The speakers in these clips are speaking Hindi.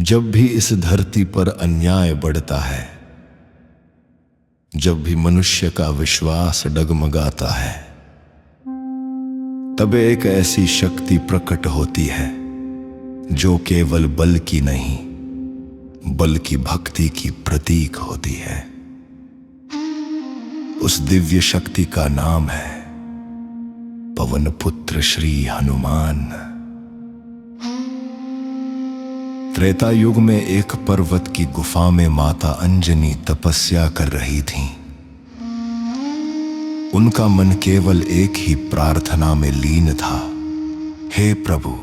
जब भी इस धरती पर अन्याय बढ़ता है, जब भी मनुष्य का विश्वास डगमगाता है, तब एक ऐसी शक्ति प्रकट होती है जो केवल बल की नहीं बल्कि भक्ति की प्रतीक होती है। उस दिव्य शक्ति का नाम है पवन पुत्र श्री हनुमान। त्रेता युग में एक पर्वत की गुफा में माता अंजनी तपस्या कर रही थीं। उनका मन केवल एक ही प्रार्थना में लीन था, हे प्रभु,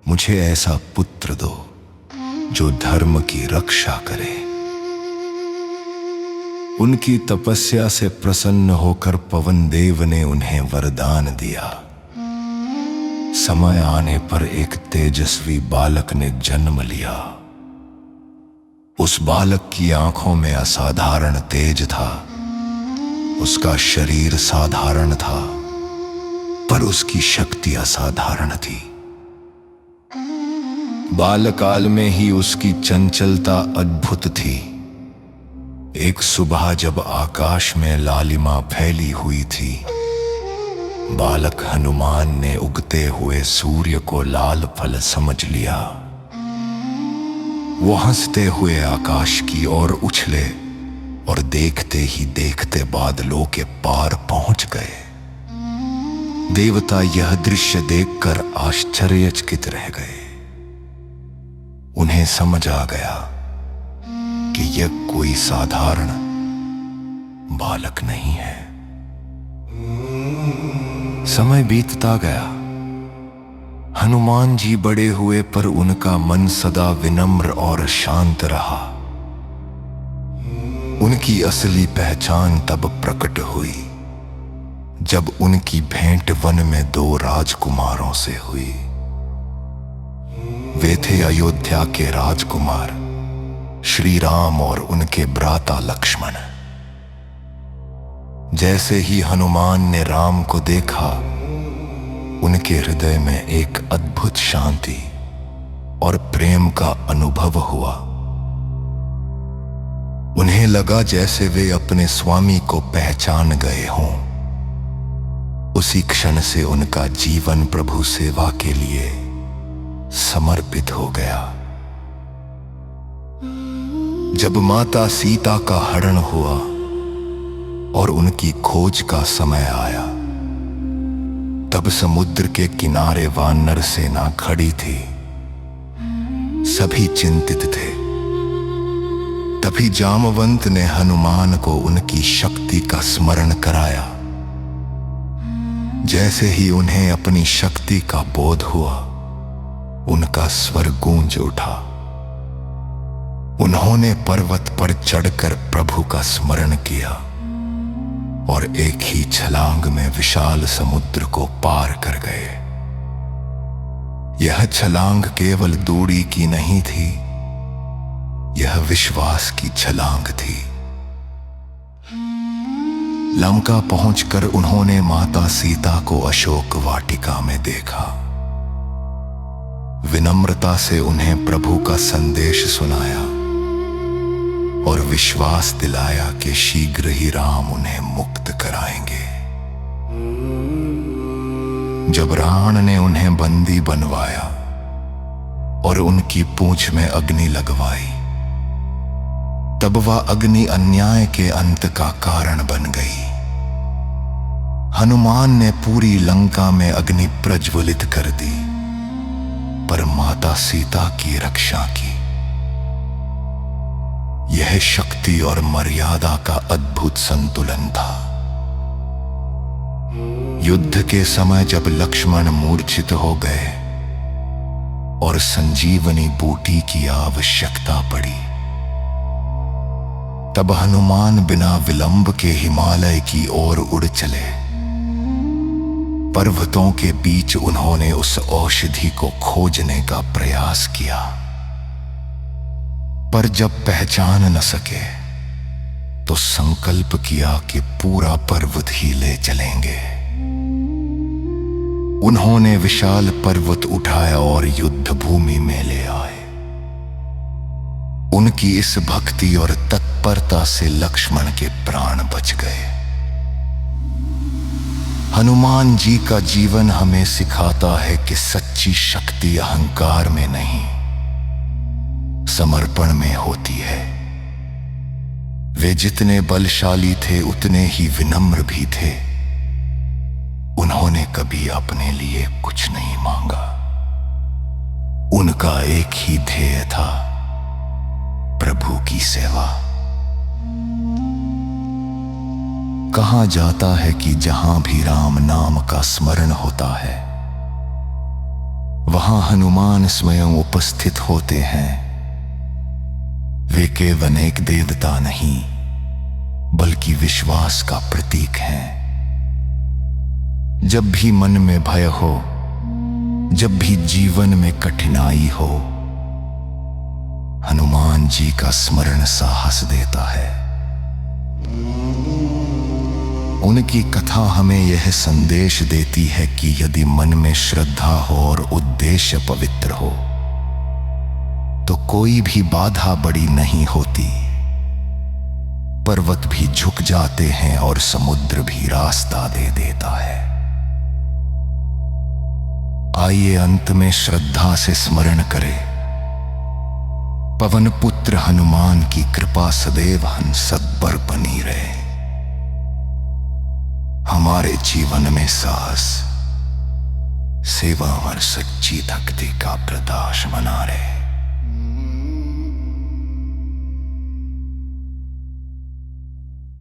मुझे ऐसा पुत्र दो जो धर्म की रक्षा करे। उनकी तपस्या से प्रसन्न होकर पवन देव ने उन्हें वरदान दिया। समय आने पर एक तेजस्वी बालक ने जन्म लिया। उस बालक की आंखों में असाधारण तेज था, उसका शरीर साधारण था, पर उसकी शक्ति असाधारण थी। बालकाल में ही उसकी चंचलता अद्भुत थी। एक सुबह जब आकाश में लालिमा फैली हुई थी, बालक हनुमान ने उगते हुए सूर्य को लाल फल समझ लिया। वो हंसते हुए आकाश की ओर उछले और देखते ही देखते बादलों के पार पहुंच गए। देवता यह दृश्य देखकर आश्चर्यचकित रह गए। उन्हें समझ आ गया कि यह कोई साधारण बालक नहीं है। समय बीतता गया। हनुमान जी बड़े हुए, पर उनका मन सदा विनम्र और शांत रहा। उनकी असली पहचान तब प्रकट हुई जब उनकी भेंट वन में दो राजकुमारों से हुई। वे थे अयोध्या के राजकुमार श्री राम और उनके भ्राता लक्ष्मण। जैसे ही हनुमान ने राम को देखा, उनके हृदय में एक अद्भुत शांति और प्रेम का अनुभव हुआ। उन्हें लगा जैसे वे अपने स्वामी को पहचान गए हों। उसी क्षण से उनका जीवन प्रभु सेवा के लिए समर्पित हो गया। जब माता सीता का हरण हुआ और उनकी खोज का समय आया, तब समुद्र के किनारे वानर सेना खड़ी थी। सभी चिंतित थे। तभी जामवंत ने हनुमान को उनकी शक्ति का स्मरण कराया। जैसे ही उन्हें अपनी शक्ति का बोध हुआ, उनका स्वर गूंज उठा। उन्होंने पर्वत पर चढ़कर प्रभु का स्मरण किया और एक ही छलांग में विशाल समुद्र को पार कर गए। यह छलांग केवल दूरी की नहीं थी, यह विश्वास की छलांग थी। लंका पहुंचकर उन्होंने माता सीता को अशोक वाटिका में देखा। विनम्रता से उन्हें प्रभु का संदेश सुनाया और विश्वास दिलाया कि शीघ्र ही राम उन्हें मुक्त कराएंगे। जब रावण ने उन्हें बंदी बनवाया और उनकी पूंछ में अग्नि लगवाई, तब वह अग्नि अन्याय के अंत का कारण बन गई। हनुमान ने पूरी लंका में अग्नि प्रज्वलित कर दी, पर माता सीता की रक्षा की। यह शक्ति और मर्यादा का अद्भुत संतुलन था। युद्ध के समय जब लक्ष्मण मूर्छित हो गए और संजीवनी बूटी की आवश्यकता पड़ी, तब हनुमान बिना विलंब के हिमालय की ओर उड़ चले। पर्वतों के बीच उन्होंने उस औषधि को खोजने का प्रयास किया, पर जब पहचान न सके तो संकल्प किया कि पूरा पर्वत ही ले चलेंगे। उन्होंने विशाल पर्वत उठाया और युद्ध भूमि में ले आए। उनकी इस भक्ति और तत्परता से लक्ष्मण के प्राण बच गए। हनुमान जी का जीवन हमें सिखाता है कि सच्ची शक्ति अहंकार में नहीं, समर्पण में होती है। वे जितने बलशाली थे उतने ही विनम्र भी थे। उन्होंने कभी अपने लिए कुछ नहीं मांगा। उनका एक ही ध्येय था, प्रभु की सेवा। कहा जाता है कि जहां भी राम नाम का स्मरण होता है, वहां हनुमान स्वयं उपस्थित होते हैं। वे केवल एक देवता नहीं, बल्कि विश्वास का प्रतीक हैं। जब भी मन में भय हो, जब भी जीवन में कठिनाई हो, हनुमान जी का स्मरण साहस देता है। उनकी कथा हमें यह संदेश देती है कि यदि मन में श्रद्धा हो और उद्देश्य पवित्र हो, तो कोई भी बाधा बड़ी नहीं होती। पर्वत भी झुक जाते हैं और समुद्र भी रास्ता दे देता है। आइए अंत में श्रद्धा से स्मरण करें। पवन पुत्र हनुमान की कृपा सदैव हम सब पर बनी रहे। हमारे जीवन में साहस, सेवा और सच्ची भक्ति का प्रकाश बना रहे।